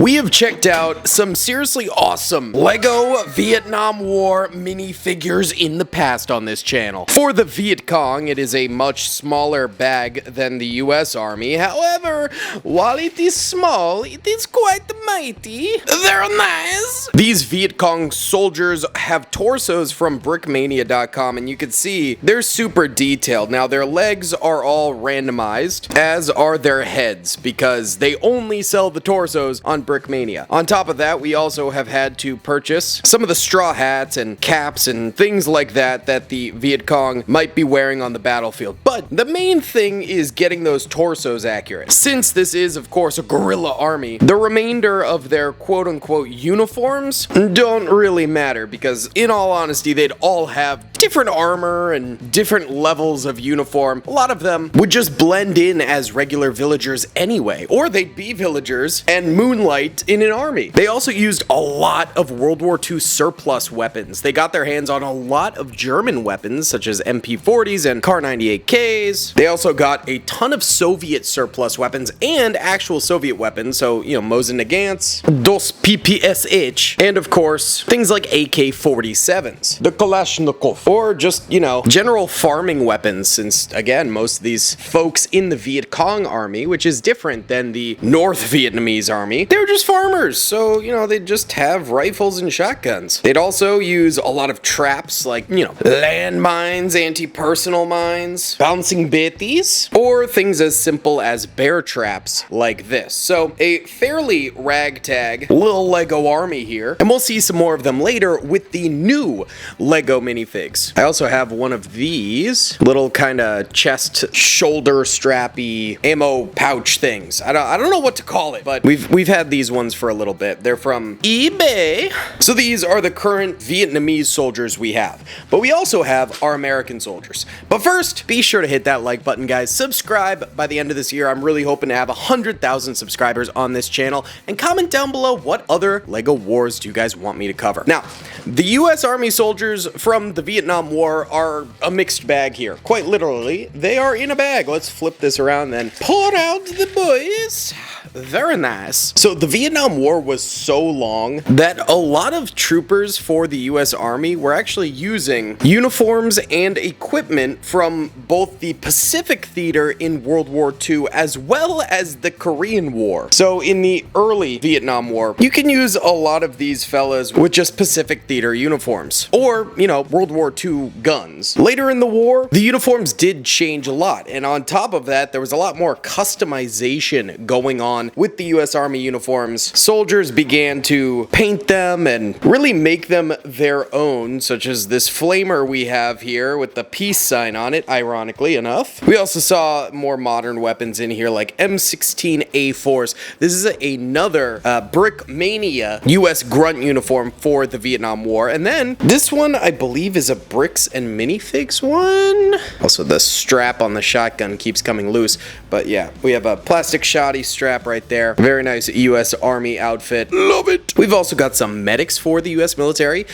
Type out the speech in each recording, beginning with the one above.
We have checked out some seriously awesome LEGO Vietnam War minifigures in the past on this channel. For the Viet Cong, it is a much smaller bag than the US Army. However, while it is small, it is quite mighty. They're nice. These Viet Cong soldiers have torsos from brickmania.com, and you can see they're super detailed. Now, their legs are all randomized, as are their heads, because they only sell the torsos on Brickmania. On top of that, we also have had to purchase some of the straw hats and caps and things like that that the Viet Cong might be wearing on the battlefield. But the main thing is getting those torsos accurate. Since this is, of course, a guerrilla army, the remainder of their quote-unquote uniforms don't really matter, because in all honesty, they'd all have different armor and different levels of uniform. A lot of them would just blend in as regular villagers anyway, or they'd be villagers and moonlight in an army. They also used a lot of World War II surplus weapons. They got their hands on a lot of German weapons, such as MP40s and Kar 98Ks. They also got a ton of Soviet surplus weapons and actual Soviet weapons, so, you know, Mosin Nagants, DOS PPSH, and of course, things like AK-47s, the Kalashnikov, or just, you know, general farming weapons, since, again, most of these folks in the Viet Cong army, which is different than the North Vietnamese army, they're just farmers, so, you know, they'd just have rifles and shotguns. They'd also use a lot of traps, like, you know, landmines, anti-personal mines, bouncing betties, or things as simple as bear traps like this. So, a fairly ragtag little LEGO army here, and we'll see some more of them later with the new LEGO minifigs. I also have one of these little kind of chest, shoulder strappy ammo pouch things. I don't know what to call it, but we've had these ones for a little bit. They're from eBay. So these are the current Vietnamese soldiers we have, but we also have our American soldiers. But first, be sure to hit that like button, guys. Subscribe by the end of this year. I'm really hoping to have 100,000 subscribers on this channel, and comment down below what other LEGO wars do you guys want me to cover. Now, the US Army soldiers from the Vietnam War are a mixed bag here. Quite literally, they are in a bag. Let's flip this around then. Pour out the boys. Very nice. So the Vietnam War was so long that a lot of troopers for the US Army were actually using uniforms and equipment from both the Pacific Theater in World War II as well as the Korean War. So in the early Vietnam War, you can use a lot of these fellas with just Pacific Theater uniforms, or, you know, World War II guns. Later in the war, the uniforms did change a lot, and on top of that, there was a lot more customization going on with the US Army uniforms. Soldiers began to paint them and really make them their own, such as this flamer we have here with the peace sign on it, ironically enough. We also saw more modern weapons in here like M16A4s. This is another Brickmania US grunt uniform for the Vietnam War. And then this one, I believe, is a Bricks and Minifigs one. Also, the strap on the shotgun keeps coming loose. But yeah, we have a plastic shoddy strap right there. Very nice US Army outfit. Love it! We've also got some medics for the US military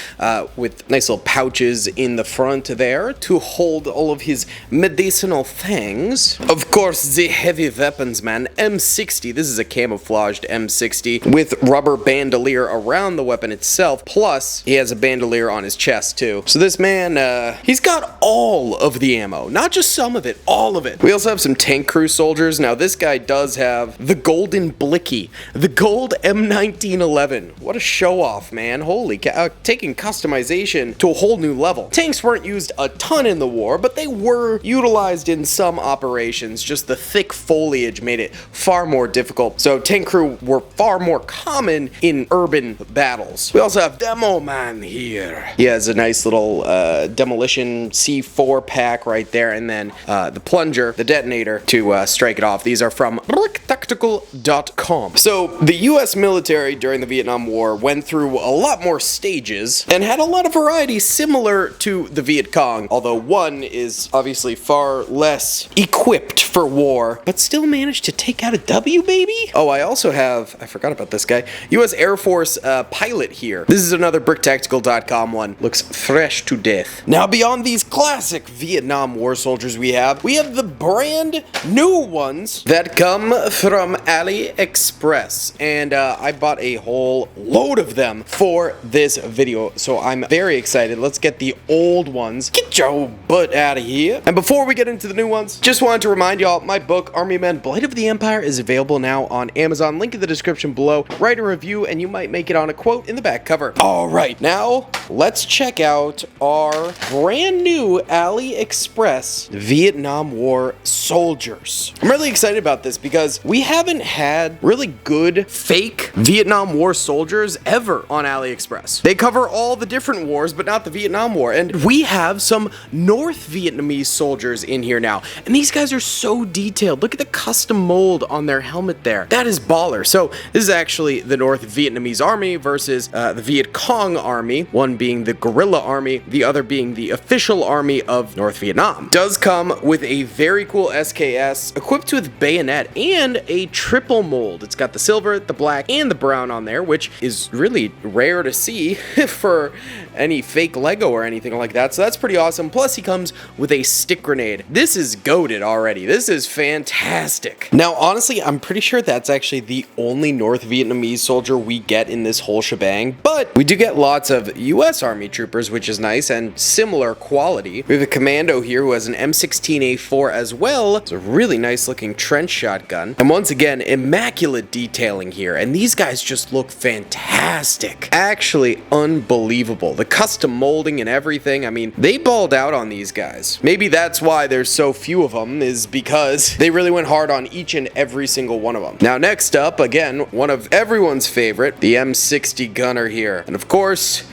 with nice little pouches in the front there to hold all of his medicinal things. Of course, the heavy weapons man, M60. This is a camouflaged M60 with rubber bandolier around the weapon itself, plus he has a bandolier on his chest too. So this man, he's got all of the ammo, not just some of it, all of it. We also have some tank crew soldiers. Now this guy does have the golden blicky, the gold M1911. What a show off, man. Holy cow, taking customization to a whole new level. Tanks weren't used a ton in the war, but they were utilized in some operations. Just the thick foliage made it far more difficult. So tank crew were far more common in urban battles. We also have Demo Man here. He has a nice little demolition C4 pack right there, and then the plunger, the detonator to strike it off. These are from BrickTactical.com. So the US military during the Vietnam War went through a lot more stages and had a lot of variety similar to the Viet Cong, although one is obviously far less equipped for war, but still managed to take out a W, baby. Oh, I also have, I forgot about this guy, US Air Force pilot here. This is another BrickTactical.com one. Looks fresh to death. Now, beyond these classic Vietnam War soldiers we have the brand new ones that come from AliExpress, and I bought a whole load of them for this video, so I'm very excited. Let's get the old ones. Get your butt out of here. And before we get into the new ones, just wanted to remind y'all, my book, Army Men, Blight of the Empire, is available now on Amazon. Link in the description below. Write a review, and you might make it on a quote in the back cover. All right, now let's check out our brand new AliExpress Vietnam War soldiers. I'm really excited about this because we haven't had really good fake Vietnam War soldiers ever on AliExpress. They cover all the different wars, but not the Vietnam War. And we have some North Vietnamese soldiers in here now. And these guys are so detailed. Look at the custom mold on their helmet there. That is baller. So this is actually the North Vietnamese army versus the Viet Cong army, one being the guerrilla army, the other being the official army of North Vietnam. Does come with a very cool SKS equipped with bayonet and a triple mold. It's got the silver, the black, and the brown on there, which is really rare to see for any fake Lego or anything like that. So that's pretty awesome. Plus he comes with a stick grenade. This is goated already. This is fantastic. Now, honestly, I'm pretty sure that's actually the only North Vietnamese soldier we get in this whole shebang, but we do get lots of US Army troopers, which is nice and similar quality. We have a commando here who has an M16A4 as well. It's a really nice looking trench shotgun. And once again, immaculate detailing here. And these guys just look fantastic. Actually unbelievable. The custom molding and everything. I mean, they balled out on these guys. Maybe that's why there's so few of them, is because they really went hard on each and every single one of them. Now, next up, again, one of everyone's favorite, the M60 gunner here. And of course,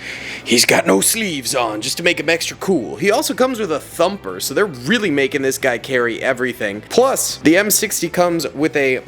he's got no sleeves on just to make him extra cool. He also comes with a thumper, so they're really making this guy carry everything. Plus, the M60 comes with a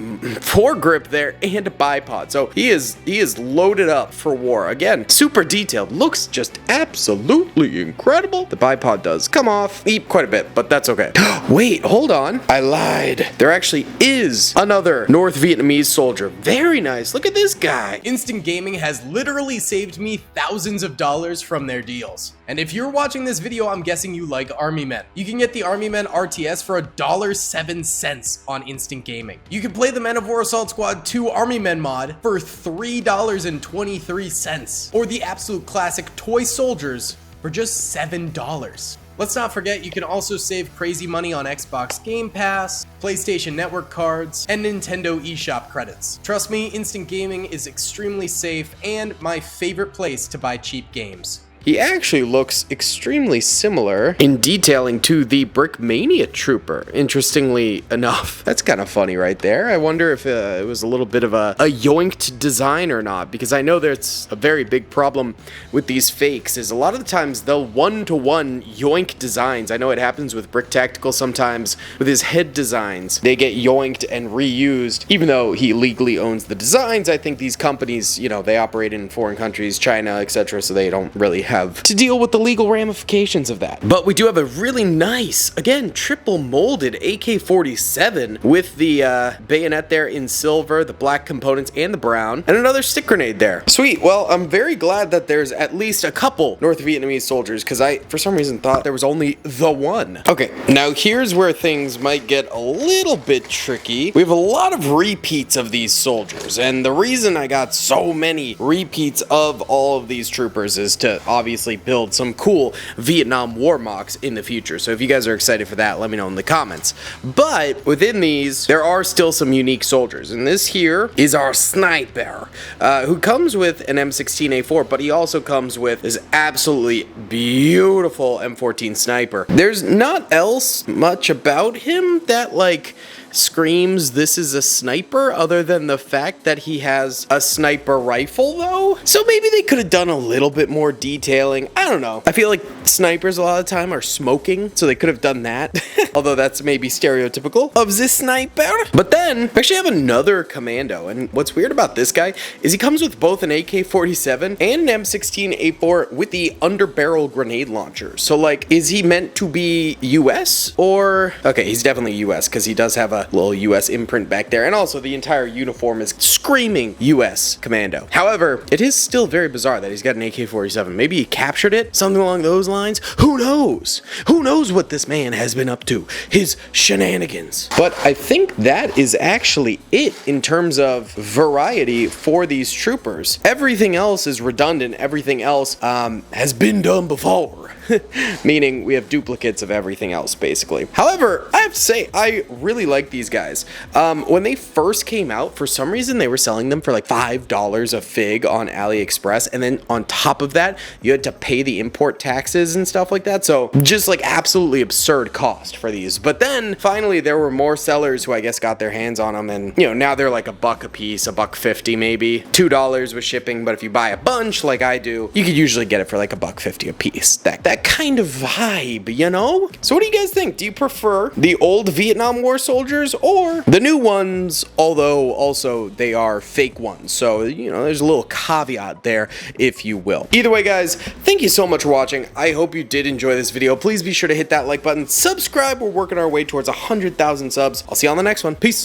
foregrip there and a bipod. So he is loaded up for war. Again, super detailed. Looks just absolutely incredible. The bipod does come off quite a bit, but that's okay. Wait, hold on. I lied. There actually is another North Vietnamese soldier. Very nice. Look at this guy. Instant Gaming has literally saved me thousands of dollars from their deals. And if you're watching this video, I'm guessing you like Army Men. You can get the Army Men RTS for $1.07 on Instant Gaming. You can play the Men of War Assault Squad 2 Army Men mod for $3.23, or the absolute classic Toy Soldiers for just $7. Let's not forget, you can also save crazy money on Xbox Game Pass, PlayStation Network cards, and Nintendo eShop credits. Trust me, Instant Gaming is extremely safe and my favorite place to buy cheap games. He actually looks extremely similar in detailing to the Brickmania Trooper, interestingly enough. That's kind of funny right there. I wonder if it was a little bit of a yoinked design or not, because I know there's a very big problem with these fakes, is a lot of the times they'll one-to-one yoink designs. I know it happens with Brick Tactical sometimes with his head designs. They get yoinked and reused. Even though he legally owns the designs, I think these companies, you know, they operate in foreign countries, China, etc., so they don't really have to deal with the legal ramifications of that. But we do have a really nice, again, triple molded AK-47 with the bayonet there in silver, the black components, and the brown, and another stick grenade there. Sweet. Well, I'm very glad that there's at least a couple North Vietnamese soldiers, because I, for some reason, thought there was only the one. Okay, now here's where things might get a little bit tricky. We have a lot of repeats of these soldiers, and the reason I got so many repeats of all of these troopers is to obviously build some cool Vietnam War mocs in the future. So if you guys are excited for that, let me know in the comments. But within these, there are still some unique soldiers. And this here is our sniper, who comes with an M16A4, but he also comes with this absolutely beautiful M14 sniper. There's not else much about him that, like, screams this is a sniper, other than the fact that he has a sniper rifle though. So maybe they could have done a little bit more detailing. I don't know. I feel like snipers a lot of the time are smoking, so they could have done that. Although that's maybe stereotypical of the sniper. But then we actually have another commando, and what's weird about this guy is he comes with both an AK-47 and an M16A4 with the underbarrel grenade launcher. So like, is he meant to be US or okay, he's definitely US because he does have a little US imprint back there, and also the entire uniform is screaming US Commando. However, it is still very bizarre that he's got an AK-47. Maybe he captured it, something along those lines. Who knows? Who knows what this man has been up to? His shenanigans. But I think that is actually it in terms of variety for these troopers. Everything else is redundant. Everything else has been done before. Meaning we have duplicates of everything else, basically. However, I have to say, I really like these guys. When they first came out, for some reason, they were selling them for like $5 a fig on AliExpress, and then on top of that, you had to pay the import taxes and stuff like that, so just like absolutely absurd cost for these. But then, finally, there were more sellers who I guess got their hands on them, and you know, now they're like $1 a piece, $1.50 maybe, $2 with shipping, but if you buy a bunch like I do, you could usually get it for like $1.50 a piece. That kind of vibe, you know? So what do you guys think? Do you prefer the old Vietnam War soldiers or the new ones, although also they are fake ones? So, you know, there's a little caveat there, if you will. Either way, guys, thank you so much for watching. I hope you did enjoy this video. Please be sure to hit that like button, subscribe. We're working our way towards 100,000 subs. I'll see you on the next one. Peace.